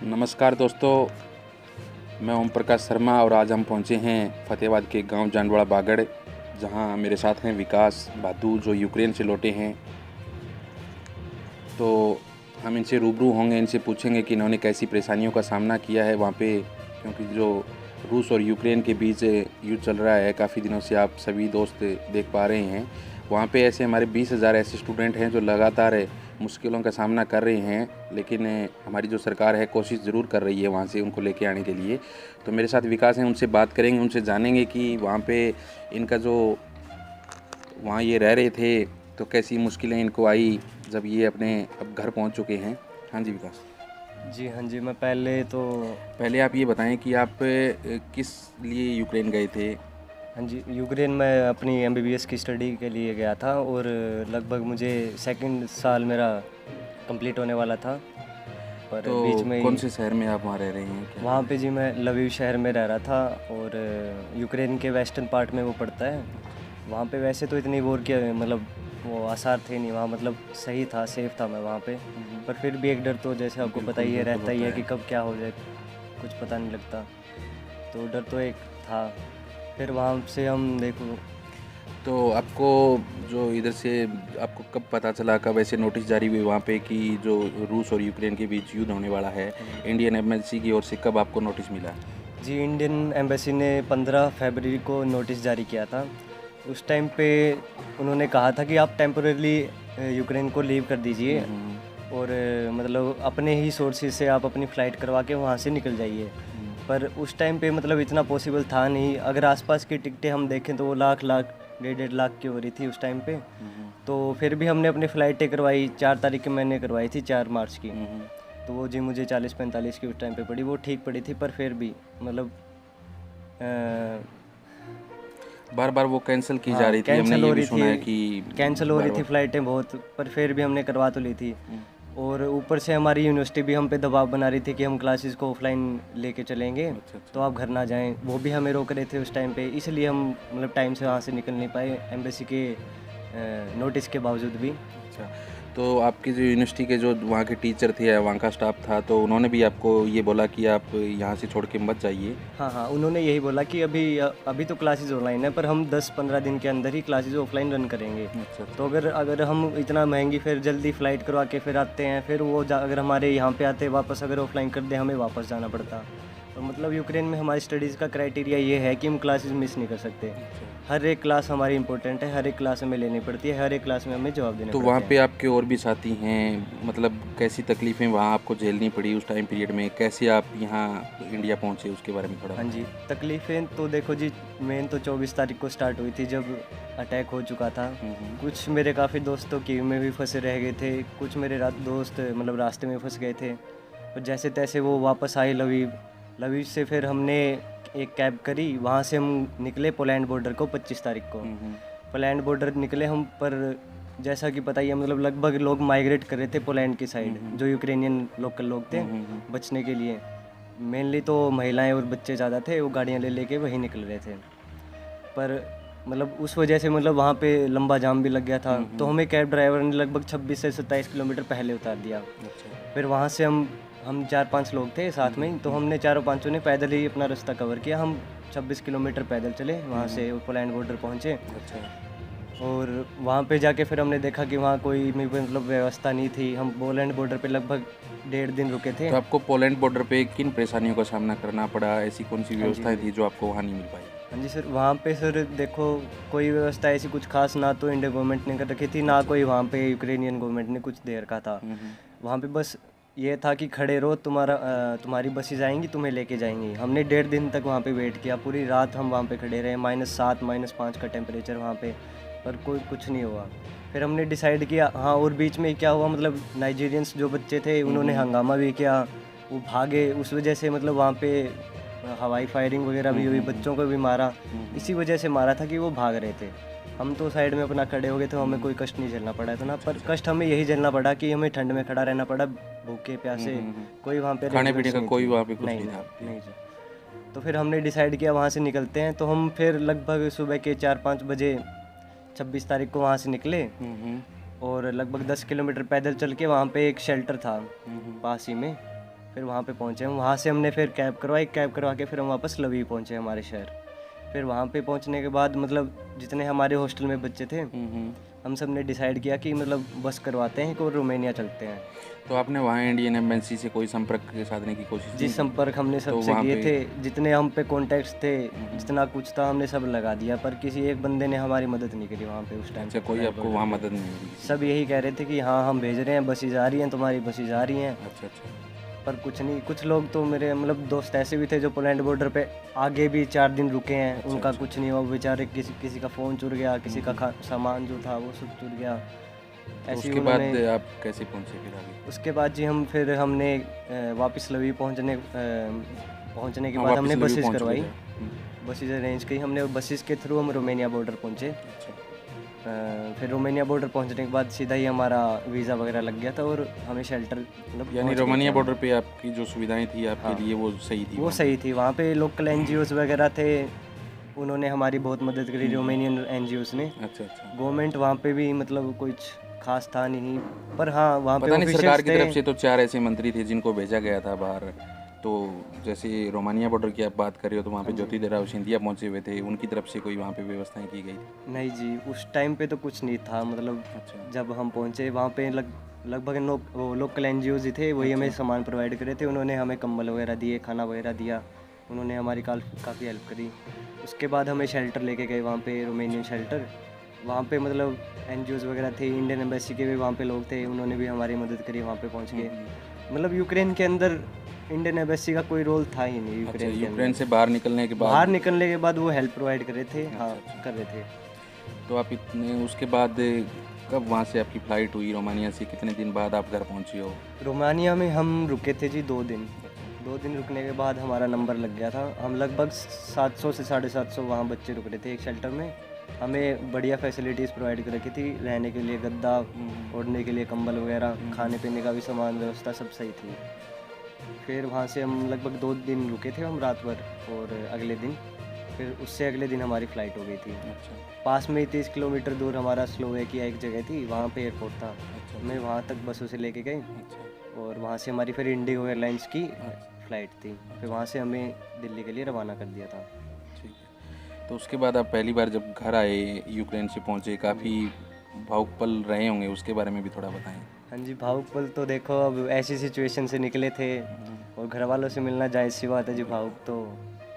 नमस्कार दोस्तों, मैं ओम प्रकाश शर्मा और आज हम पहुंचे हैं फतेहाबाद के गांव जांडवाड़ा बागड़, जहां मेरे साथ हैं विकास भादू जो यूक्रेन से लौटे हैं। तो हम इनसे रूबरू होंगे, इनसे पूछेंगे कि इन्होंने कैसी परेशानियों का सामना किया है वहाँ पे, क्योंकि जो रूस और यूक्रेन के बीच युद्ध चल रहा है काफ़ी दिनों से, आप सभी दोस्त देख पा रहे हैं। वहाँ पे ऐसे हमारे 20,000 ऐसे स्टूडेंट हैं जो लगातार मुश्किलों का सामना कर रहे हैं, लेकिन हमारी जो सरकार है कोशिश ज़रूर कर रही है वहाँ से उनको लेके आने के लिए। तो मेरे साथ विकास हैं, उनसे बात करेंगे, उनसे जानेंगे कि वहाँ पे इनका जो वहाँ ये रह रहे थे तो कैसी मुश्किलें इनको आई जब ये अपने अब घर पहुँच चुके हैं। हाँ जी विकास। जी हाँ जी, मैं पहले आप ये बताएं कि आप किस लिए यूक्रेन गए थे। हाँ जी, यूक्रेन में अपनी एमबीबीएस की स्टडी के लिए गया था और लगभग मुझे सेकंड साल मेरा कंप्लीट होने वाला था, पर तो बीच में कौन ही से शहर में आप वहाँ रह रहे हैं क्या? वहाँ पे जी मैं लवीव शहर में रह रहा था और यूक्रेन के वेस्टर्न पार्ट में वो पड़ता है। वहाँ पे वैसे तो इतनी वॉर के मतलब वो आसार थे नहीं वहाँ, मतलब सही था, सेफ था मैं वहाँ पे, पर फिर भी एक डर तो जैसे आपको पता ही है बिल्कुल, रहता ही होता है है। कि कब क्या हो जाए, कुछ पता नहीं लगता, तो डर तो एक था। फिर वहाँ से हम देखो तो आपको जो इधर से आपको कब पता चला, कब ऐसे नोटिस जारी हुए वहाँ पे कि जो रूस और यूक्रेन के बीच युद्ध होने वाला है, इंडियन एम्बेसी की ओर से कब आपको नोटिस मिला? जी, इंडियन एम्बेसी ने 15 फरवरी को नोटिस जारी किया था। उस टाइम पे उन्होंने कहा था कि आप टेम्परेरी यूक्रेन को लीव कर दीजिए और मतलब अपने ही सोर्सेज से आप अपनी फ़्लाइट करवा के वहाँ से निकल जाइए। पर उस टाइम पे मतलब इतना पॉसिबल था नहीं। अगर आसपास की टिकटें हम देखें तो वो लाख लाख 1.5 लाख की हो रही थी उस टाइम पे। तो फिर भी हमने अपनी फ़्लाइटें करवाई, 4 तारीख की मैंने करवाई थी, 4 मार्च की। तो वो जी मुझे 40-45 की उस टाइम पे पड़ी, वो ठीक पड़ी थी, पर फिर भी मतलब बार बार वो कैंसिल की जा हाँ, रही थी, हमने कैंसिल ये हो भी रही सुना है कि थी, कैंसिल हो बार रही थी बार। फ़्लाइटें बहुत, पर फिर भी हमने करवा तो ली थी। और ऊपर से हमारी यूनिवर्सिटी भी हम पे दबाव बना रही थी कि हम क्लासेस को ऑफलाइन लेके चलेंगे, अच्छा अच्छा। तो आप घर ना जाएं। वो भी हमें रोक रहे थे उस टाइम पे, इसलिए हम मतलब टाइम से वहाँ से निकल नहीं पाए एम्बेसी के नोटिस के बावजूद भी। अच्छा, तो आपकी जो यूनिवर्सिटी के जो वहाँ के टीचर थे या वहाँ का स्टाफ था, तो उन्होंने भी आपको ये बोला कि आप यहाँ से छोड़ के मत जाइए? हाँ हाँ, उन्होंने यही बोला कि अभी तो क्लासेस ऑनलाइन है, पर हम 10-15 दिन के अंदर ही क्लासेस ऑफलाइन रन करेंगे। अच्छा तो अच्छा। अगर अगर हम इतना महंगी फिर जल्दी फ़्लाइट करवा के फिर आते हैं, फिर वो अगर हमारे यहाँ पे आते वापस अगर ऑफलाइन कर दे, हमें वापस जाना पड़ता। तो मतलब यूक्रेन में हमारी स्टडीज़ का क्राइटेरिया ये है कि हम क्लासेस मिस नहीं कर सकते। हर एक क्लास हमारी इंपॉर्टेंट है, हर एक क्लास हमें लेनी पड़ती है, हर एक क्लास में हमें जवाब देने तो वहाँ पड़ते पे हैं। आपके और भी साथी हैं, मतलब कैसी तकलीफ़ें वहाँ आपको झेलनी पड़ी उस टाइम पीरियड में? कैसे आप यहाँ इंडिया पहुँचे, उसके बारे में थोड़ा हाँ जी, बताएँ? तकलीफ़ें तो देखो जी, मेन तो 24 तारीख को स्टार्ट हुई थी जब अटैक हो चुका था। कुछ मेरे काफ़ी दोस्त तो कीव में भी फँसे रह गए थे, कुछ मेरे दोस्त मतलब रास्ते में फँस गए थे। पर जैसे तैसे वो वापस आए लवीव। लवीव से फिर हमने एक कैब करी, वहाँ से हम निकले पोलैंड बॉर्डर को 25 तारीख को। पोलैंड बॉर्डर निकले हम, पर जैसा कि पता ही है मतलब लगभग लोग माइग्रेट कर रहे थे पोलैंड की साइड, जो यूक्रेनियन लोकल लोग थे बचने के लिए। मेनली तो महिलाएं और बच्चे ज़्यादा थे, वो गाड़ियाँ ले लेके वहीं निकल रहे थे। पर मतलब उस वजह से मतलब वहाँ पे लंबा जाम भी लग गया था, तो हमें कैब ड्राइवर ने लगभग 26 से 27 किलोमीटर पहले उतार दिया। अच्छा। फिर वहाँ से हम 4-5 लोग थे साथ में, तो हमने चारों पांचों ने पैदल ही अपना रास्ता कवर किया। हम 26 किलोमीटर पैदल चले वहाँ से, पोलैंड बॉर्डर पहुँचे। अच्छा। और वहाँ पे जाके फिर हमने देखा कि वहाँ कोई भी मतलब व्यवस्था नहीं थी। हम पोलैंड बॉर्डर पे लगभग 1.5 दिन रुके थे। तो आपको पोलैंड बॉर्डर पे किन परेशानियों का सामना करना पड़ा? ऐसी कौन-सी हाँ जी, हाँ व्यवस्थाएँ जी। थी जो आपको वहाँ नहीं मिल पाई? हाँ जी सर, वहाँ पे सर देखो, कोई व्यवस्था ऐसी कुछ खास ना तो इंडिया गवर्नमेंट ने कर रखी थी, ना कोई वहाँ पे यूक्रेनियन गवर्नमेंट ने कुछ दे रखा था। वहाँ पे बस ये था कि खड़े रहो, तुम्हारी बसेज आएंगी, तुम्हें लेके जाएंगी। हमने 1.5 दिन तक वहाँ पे वेट किया, पूरी रात हम वहाँ पे खड़े रहे, -7 -5 का टेम्परेचर वहाँ पे, पर कोई कुछ नहीं हुआ। फिर हमने डिसाइड किया, हाँ, और बीच में क्या हुआ मतलब नाइजीरियंस जो बच्चे थे उन्होंने हंगामा भी किया, वो भागे, उस वजह से मतलब वहाँ पे हवाई फायरिंग वगैरह भी हुई, बच्चों को भी मारा। इसी वजह से मारा था कि वो भाग रहे थे। हम तो साइड में अपना खड़े हो गए थे, हमें कोई कष्ट नहीं झेलना पड़ा इतना, पर कष्ट हमें यही झेलना पड़ा कि हमें ठंड में खड़ा रहना पड़ा, भूखे प्यासे। कोई वहाँ पे खाने-पीने अरेंजमेंट्स का नहीं कोई थी। वहाँ पे कुछ नहीं नहीं था? नहीं नहीं जी। तो फिर हमने डिसाइड किया वहाँ से निकलते हैं, तो हम फिर लगभग सुबह के 4-5 बजे 26 तारीख को वहाँ से निकले और लगभग 10 किलोमीटर पैदल चल के वहाँ पे एक शेल्टर था पास ही में, फिर वहाँ पे पहुँचे हम, वहाँ से हमने फिर कैब करवाई, कैब करवा के फिर हम वापस लवी पहुँचे हमारे शहर। फिर वहाँ पे पहुँचने के बाद मतलब जितने हमारे हॉस्टल में बच्चे थे, हम सब ने डिसाइड किया कि मतलब बस करवाते हैं कि रोमानिया चलते हैं। तो आपने वहाँ इंडियन एम्बेसी से कोई संपर्क साधने की कोशिश जी, नहीं की? संपर्क हमने सबसे वहाँ किए पे- थे, जितने हम पे कॉन्टैक्ट्स थे, जितना कुछ था हमने सब लगा दिया, पर किसी एक बंदे ने हमारी मदद नहीं करी वहाँ पे उस टाइम अच्छा, पे। कोई आपको वहाँ मदद नहीं मिली? सब यही कह रहे थे कि हाँ हम भेज रहे हैं, बसेज आ रही हैं, तुम्हारी बसेज आ रही हैं, अच्छा अच्छा। पर कुछ नहीं। कुछ लोग तो मेरे मतलब दोस्त ऐसे भी थे जो पोलैंड बॉर्डर पे आगे भी 4 दिन रुके हैं, उनका कुछ नहीं हुआ, बेचारे किसी का फ़ोन चुर गया, किसी का सामान जो था वो सब चुर गया। तो ऐसे ही उसके बाद उन्होंने। आप कैसे पहुँचे फिर आगे? उसके बाद जी हमने वापस लवी पहुंचने के हाँ, बाद वापस हमने लवी बसेस पहुँच गए करवाई, थे। बसेस अरेंज की हमने, बसेस के थ्रू हम रोमानिया बॉर्डर पहुंचे। अच्छा। फिर रोमानिया बॉर्डर पहुंचने के बाद सीधा ही हमारा वीज़ा वगैरह लग गया था और हमें शेल्टर मतलब यानी पहुंच गए रोमानिया थे हम। बॉर्डर पे आपकी जो सुविधाएं थी आपके लिए वो सही थी? वो वहाँ सही थी, वहाँ पे लोकल एनजीओस वगैरह थे, उन्होंने हमारी बहुत मदद करी, रोमानियन एनजीओस ने। पे? अच्छा अच्छा। गवर्नमेंट वहाँ पे भी मतलब कुछ खास था नहीं, पर हाँ वहाँ पे पता नहीं सरकार ऑफिशियल्स की थे। तरफ से तो 4 ऐसे मंत्री थे जिनको भेजा गया था बाहर। तो जैसे रोमानिया बॉर्डर की आप बात कर रहे हो तो वहाँ पे ज्योतिराव सिंधिया पहुँचे हुए थे, उनकी तरफ से कोई वहाँ पे व्यवस्थाएं की गई थी? नहीं जी, उस टाइम पे तो कुछ नहीं था, मतलब अच्छा। जब हम पहुंचे वहाँ पे लगभग वो लोकल एनजीओज ही थे, वही हमें सामान प्रोवाइड करे थे, उन्होंने हमें कंबल वगैरह दिए, खाना वगैरह दिया, उन्होंने हमारी काफ़ी हेल्प करी। उसके बाद हमें शेल्टर लेके गए वहाँ पे, रोमानियन शेल्टर। वहाँ पे मतलब एनजीओज वगैरह थे, इंडियन एम्बेसी के भी वहाँ पे लोग थे, उन्होंने भी हमारी मदद करी वहाँ पे पहुँच के। मतलब यूक्रेन के अंदर इंडियन एम्बेसी का कोई रोल था ही नहीं अच्छा, यूक्रेन के यूक्रेन अंदर। से बाहर निकलने के बाहर बाद निकलने के बाद वो हेल्प प्रोवाइड करे थे, हाँ कर रहे थे। तो आप इतने उसके बाद कब वहाँ से आपकी फ़्लाइट हुई रोमानिया से? कितने दिन बाद आप घर पहुँचे हो? रोमानिया में हम रुके थे जी 2 दिन। 2 दिन रुकने के बाद हमारा नंबर लग गया था। हम लगभग 700 से 750 वहाँ बच्चे रुक रहे थे एक शेल्टर में। हमें बढ़िया फैसिलिटीज़ प्रोवाइड कर रखी थी, रहने के लिए गद्दा, ओढ़ने के लिए कंबल वगैरह, खाने पीने का भी सामान व्यवस्था सब सही थी। फिर वहाँ से हम लगभग 2 दिन रुके थे हम रात भर, और अगले दिन फिर उससे अगले दिन हमारी फ़्लाइट हो गई थी। अच्छा पास में ही 30 किलोमीटर दूर हमारा स्लोवेकिया एक जगह थी, वहाँ पे एयरपोर्ट था। मैं वहाँ तक बसों से लेके गई, अच्छा। और वहाँ से हमारी फिर इंडिगो एयरलाइंस की फ़्लाइट थी, फिर वहाँ से हमें दिल्ली के लिए रवाना कर दिया था। ठीक है। तो उसके बाद आप पहली बार जब घर आए, यूक्रेन से पहुँचे, काफ़ी भावुक पल रहे होंगे, उसके बारे में भी थोड़ा बताएं। हाँ जी, भावुक पल तो देखो, अब ऐसी सिचुएशन से निकले थे और घर वालों से मिलना जायज़ सी बात है जी, भावुक तो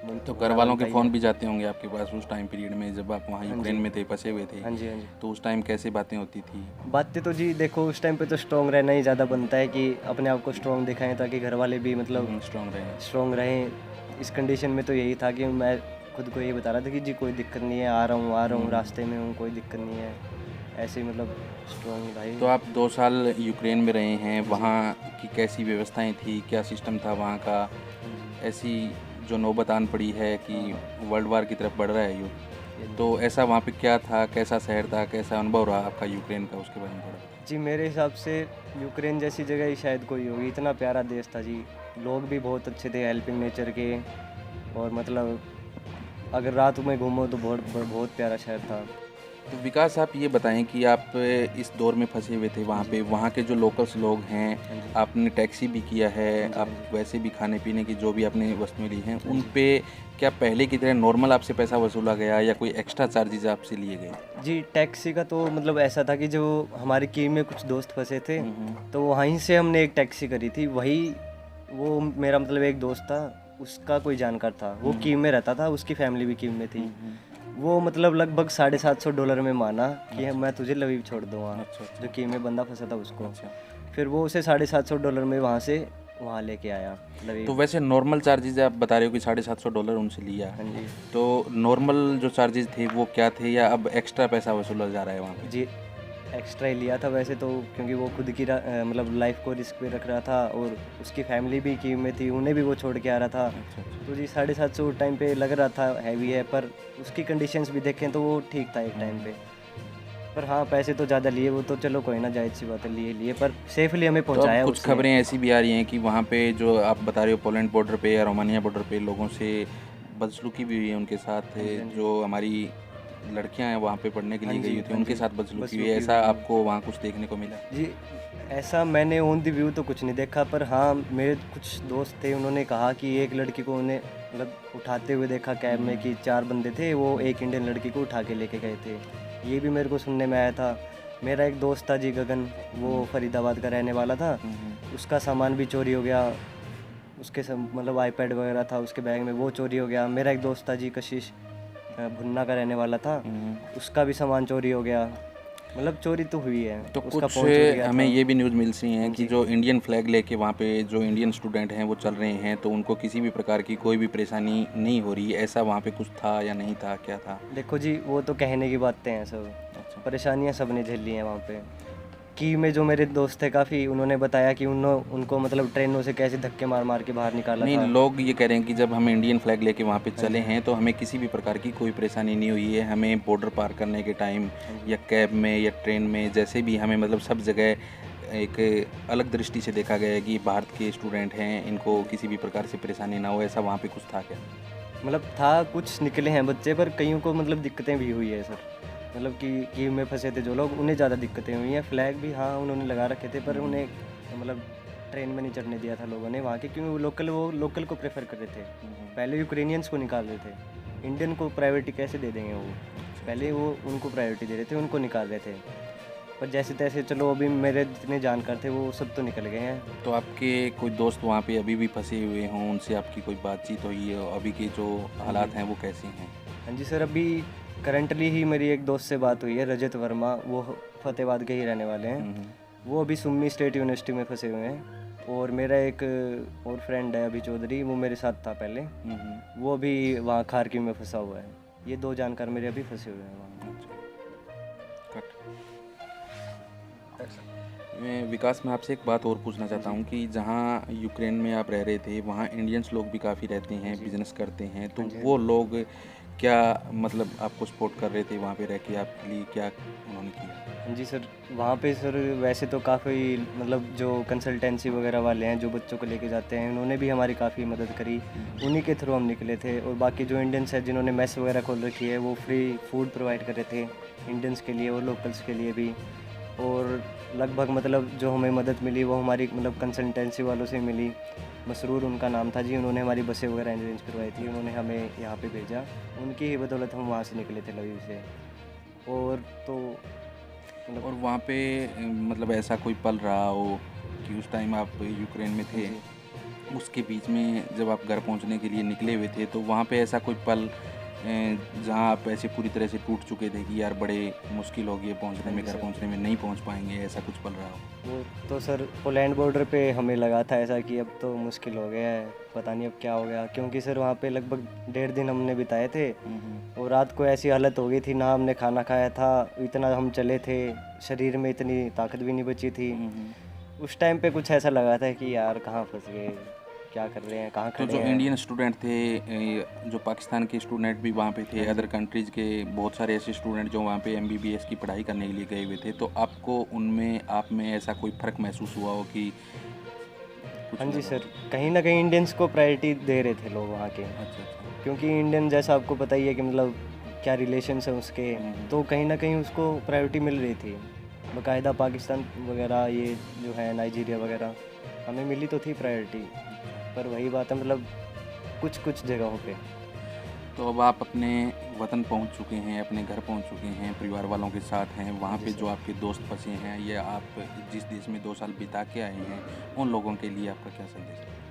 मन तो होना घर वालों बनता के ही फ़ोन है। भी जाते होंगे आपके पास उस टाइम पीरियड में जब आप वहाँ यूक्रेन में थे, फंसे हुए थे? हाँ जी, हाँ जी। तो उस टाइम कैसे बातें होती थी? बातें तो जी देखो, उस टाइम पे तो स्ट्रॉन्ग रहना ही ज़्यादा बनता है कि अपने आप को स्ट्रॉन्ग दिखाएं, ताकि घर वाले भी मतलब स्ट्रांग रहे? स्ट्रॉन्ग रहें। इस कंडीशन में तो यही था कि मैं खुद को ये बता रहा था कि जी कोई दिक्कत नहीं है, आ रहा हूँ, रास्ते में हूँ, कोई दिक्कत नहीं है, ऐसे ही मतलब स्ट्रॉन्ग भाई। तो आप 2 साल यूक्रेन में रहे हैं, वहाँ की कैसी व्यवस्थाएं थी, क्या सिस्टम था वहाँ का? ऐसी जो नौबत आन पड़ी है कि वर्ल्ड वार की तरफ बढ़ रहा है युद्ध, तो ऐसा वहाँ पे क्या था, कैसा शहर था, कैसा अनुभव रहा आपका यूक्रेन का, उसके बारे में थोड़ा? जी मेरे हिसाब से यूक्रेन जैसी जगह ही शायद कोई होगी, इतना प्यारा देश था जी, लोग भी बहुत अच्छे थे, हेल्पिंग नेचर के, और मतलब अगर रात में घूमो तो बहुत बहुत प्यारा शहर था। तो विकास, आप ये बताएं कि आप इस दौर में फंसे हुए थे वहाँ पे, वहाँ के जो लोकल्स लोग हैं, आपने टैक्सी भी किया है, आप वैसे भी खाने पीने की जो भी आपने वस्तुएं ली हैं, उन पे क्या पहले की तरह नॉर्मल आपसे पैसा वसूला गया या कोई एक्स्ट्रा चार्जेज आपसे लिए गए? जी टैक्सी का तो मतलब ऐसा था कि जो हमारे कीव में कुछ दोस्त फंसे थे, तो वहीं से हमने एक टैक्सी करी थी, वही वो मेरा मतलब एक दोस्त था, उसका कोई जानकार था, वो कीव में रहता था, उसकी फैमिली भी कीव में थी। वो मतलब लगभग $750 में माना कि मैं तुझे लवीव छोड़ दूंगा। अच्छा। जो कीव में बंदा फंसा था उसको। अच्छा। फिर वो उसे $750 में वहाँ लेके आया लवीव। तो वैसे नॉर्मल चार्जेज आप बता रहे हो कि $750 उनसे लिया, हाँ जी। तो नॉर्मल जो चार्जेज थे वो क्या थे, या अब एक्स्ट्रा पैसा वसूला जा रहा है वहाँ पे? जी एक्स्ट्रा ही लिया था वैसे तो, क्योंकि वो खुद की मतलब लाइफ को रिस्क पे रख रहा था, और उसकी फैमिली भी कीव में थी, उन्हें भी वो छोड़ के आ रहा था। तो जी 750 टाइम पे लग रहा था हैवी है, पर उसकी कंडीशंस भी देखें तो वो ठीक था एक टाइम पे। पर हाँ पैसे तो ज़्यादा लिए, वो तो चलो कोई ना, जायज़ सी बात है, लिए पर सेफली हमें तो पहुँचाया अब कुछ उसने। खबरें ऐसी भी आ रही हैं कि वहाँ पे जो आप बता रहे हो पोलैंड बॉर्डर पे या रोमानिया बॉर्डर पे लोगों से बदसलूकी भी हुई है उनके साथ, जो हमारी लड़कियां हैं वहाँ पे पढ़ने के लिए गई थी, उनके साथ बदसलूकी हुई, बदसलूकी ऐसा हुई। आपको वहाँ कुछ देखने को मिला? जी, ऐसा मैंने ऑन द व्यू तो कुछ नहीं देखा, पर हाँ, मेरे कुछ दोस्त थे, उन्होंने कहा कि एक लड़की को उन्हें मतलब उठाते हुए देखा कैब में, कि 4 बंदे थे, वो एक इंडियन लड़की को उठा के लेके गए थे। ये भी मेरे को सुनने में आया था। मेरा एक दोस्त था जी गगन, वो फरीदाबाद का रहने वाला था। उसका सामान भी चोरी हो गया, उसके मतलब आईपैड वगैरह था उसके बैग में, वो चोरी हो गया। मेरा एक दोस्त था जी कशिश, भुन्ना का रहने वाला था, उसका भी सामान चोरी हो गया। मतलब चोरी तो हुई है, तो उसका कुछ फ़ोन चोरी गया हमें था। ये भी न्यूज़ मिल सी हैं कि जी। जो इंडियन फ्लैग लेके वहाँ पे जो इंडियन स्टूडेंट हैं वो चल रहे हैं, तो उनको किसी भी प्रकार की कोई भी परेशानी नहीं हो रही, ऐसा वहाँ पे कुछ था या नहीं था, क्या था? देखो जी, वो तो कहने की बातें हैं सब, अच्छा। परेशानियां सब ने झेली हैं वहाँ पे। की में जो मेरे दोस्त थे काफ़ी, उन्होंने बताया कि उनको मतलब ट्रेनों से कैसे धक्के मार मार के बाहर निकाला नहीं, था। लोग ये कह रहे हैं कि जब हम इंडियन फ्लैग लेके वहाँ पे हाँ चले जी, हैं तो हमें किसी भी प्रकार की कोई परेशानी नहीं हुई है। हमें बॉर्डर पार करने के टाइम हाँ जी। या कैब में या ट्रेन में, जैसे भी हमें मतलब सब जगह एक अलग दृष्टि से देखा गया है कि भारत के स्टूडेंट हैं, इनको किसी भी प्रकार से परेशानी ना हो, ऐसा वहाँ पे कुछ था क्या? मतलब था, कुछ निकले हैं बच्चे, पर कईयों को मतलब दिक्कतें भी हुई है सर। मतलब कि कीव में फंसे थे जो लोग, उन्हें ज़्यादा दिक्कतें हुई हैं। फ्लैग भी हाँ उन्होंने लगा रखे थे, पर उन्हें मतलब ट्रेन में नहीं चढ़ने दिया था लोगों ने वहाँ के, क्योंकि वो लोकल को प्रेफर कर रहे थे। पहले यूक्रेनियंस को निकाल रहे थे, इंडियन को प्रायोरिटी कैसे दे देंगे वो। पहले वो उनको प्रायोरिटी दे रहे थे, उनको निकाल रहे थे। पर जैसे तैसे चलो, अभी मेरे जितने जानकार थे वो सब तो निकल गए हैं। तो आपके कोई दोस्त वहाँ पे अभी भी फंसे हुए हों, उनसे आपकी कोई बातचीत हुई है? अभी के जो हालात हैं वो कैसे हैं? हाँ जी सर, अभी करंटली ही मेरी एक दोस्त से बात हुई है, रजत वर्मा, वो फतेहाबाद के ही रहने वाले हैं। वो अभी सुन्नी स्टेट यूनिवर्सिटी में फंसे हुए हैं। और मेरा एक और फ्रेंड है अभी चौधरी, वो मेरे साथ था पहले, वो अभी वहाँ खारकी में फंसा हुआ है। ये 2 जानकार मेरे अभी फंसे हुए हैं वहाँ। मैं विकास, मैं आपसे एक बात और पूछना चाहता हूँ कि जहाँ यूक्रेन में आप रह रहे थे वहाँ इंडियंस लोग भी काफ़ी रहते हैं, बिजनेस करते हैं, तो हाँ जी, हाँ वो जी। लोग क्या मतलब आपको सपोर्ट कर रहे थे वहाँ पे रह के? आपके लिए क्या उन्होंने किया? हाँ जी सर, वहाँ पे सर वैसे तो काफ़ी मतलब जो कंसल्टेंसी वगैरह वाले हैं जो बच्चों को लेके जाते हैं, उन्होंने भी हमारी काफ़ी मदद करी। उन्हीं के थ्रू हम निकले थे। और बाकी जो इंडियंस हैं जिन्होंने मेस वगैरह खोल रखी है, वो फ्री फूड प्रोवाइड कर रहे थे इंडियंस के लिए और लोकल्स के लिए भी। और लगभग मतलब जो हमें मदद मिली वो हमारी मतलब कंसल्टेंसी वालों से मिली। मसरूर उनका नाम था जी, उन्होंने हमारी बसें वगैरह अरेंज करवाई थी, उन्होंने हमें यहाँ पे भेजा। उनकी ही बदौलत हम वहाँ से निकले थे लवीव से। और तो मतलब और वहाँ पे मतलब ऐसा कोई पल रहा हो कि उस टाइम आप यूक्रेन में थे, जी। उसके बीच में जब आप घर पहुँचने के लिए निकले हुए थे, तो वहाँ पे ऐसा कोई पल जहाँ आप ऐसे पूरी तरह से टूट चुके थे कि यार बड़े मुश्किल हो गई है पहुँचने में, घर पहुँचने में, नहीं पहुँच पाएंगे, ऐसा कुछ पल रहा हो? वो तो सर पोलैंड बॉर्डर पे हमें लगा था ऐसा कि अब तो मुश्किल हो गया है, पता नहीं अब क्या हो गया, क्योंकि सर वहाँ पे लगभग 1.5 दिन हमने बिताए थे। और रात को ऐसी हालत हो गई थी ना, हमने खाना खाया था, इतना हम चले थे, शरीर में इतनी ताकत भी नहीं बची थी। उस टाइम पे कुछ ऐसा लगा था कि यार कहाँ फंस गए, क्या कर रहे हैं, कहाँ तो खड़े जो हैं। इंडियन स्टूडेंट थे, जो पाकिस्तान के स्टूडेंट भी वहाँ पे थे, अदर कंट्रीज़ के बहुत सारे ऐसे स्टूडेंट जो वहाँ पे एमबीबीएस की पढ़ाई करने के लिए गए हुए थे, तो आपको उनमें आप में ऐसा कोई फ़र्क महसूस हुआ हो कि कुछ हाँ जी लगा हो? सर, कहीं ना कहीं इंडियंस को प्रायोरिटी दे रहे थे लोग वहाँ के, अच्छा, अच्छा। क्योंकि इंडियन जैसा आपको पता ही है कि मतलब क्या रिलेशंस है उसके, तो कहीं ना कहीं उसको प्रायोरिटी मिल रही थी। बाकायदा पाकिस्तान वगैरह, ये जो है नाइजीरिया वगैरह, हमें मिली तो थी प्रायोरिटी। पर वही बात है मतलब कुछ कुछ जगहों पे। तो अब आप अपने वतन पहुंच चुके हैं, अपने घर पहुंच चुके हैं, परिवार वालों के साथ हैं, वहाँ जी पे सर। जो आपके दोस्त फंसे हैं या आप जिस देश में 2 साल बिता के आए हैं, उन लोगों के लिए आपका क्या संदेश है?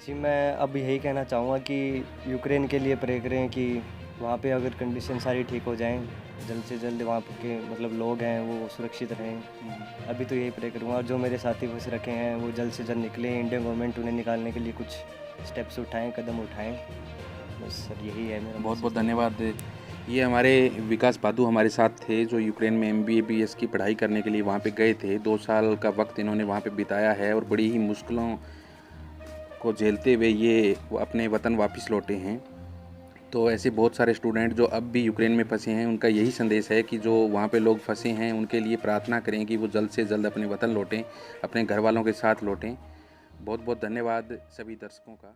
जी, मैं अब यही कहना चाहूँगा कि यूक्रेन के लिए प्रे करें कि वहाँ पे अगर कंडीशन सारी ठीक हो जाएँ, जल्द से जल्द वहाँ के मतलब लोग हैं वो सुरक्षित रहें। अभी तो यही प्रे करूँगा, और जो मेरे साथी फंस रखे हैं वो जल्द से जल्द निकलें, इंडियन गवर्नमेंट उन्हें निकालने के लिए कुछ स्टेप्स उठाएँ, कदम उठाएँ। बस सर यही है मेरा बहुत बहुत मैसेज। धन्यवाद। ये हमारे विकास बादू हमारे साथ थे, जो यूक्रेन में एमबीबीएस की पढ़ाई करने के लिए वहाँ पे गए थे। 2 साल का वक्त इन्होंने वहाँ पे बिताया है और बड़ी ही मुश्किलों को झेलते हुए ये वो अपने वतन वापस लौटे हैं। तो ऐसे बहुत सारे स्टूडेंट जो अब भी यूक्रेन में फंसे हैं, उनका यही संदेश है कि जो वहाँ पे लोग फंसे हैं उनके लिए प्रार्थना करें कि वो जल्द से जल्द अपने वतन लौटें, अपने घर वालों के साथ लौटें। बहुत बहुत धन्यवाद सभी दर्शकों का।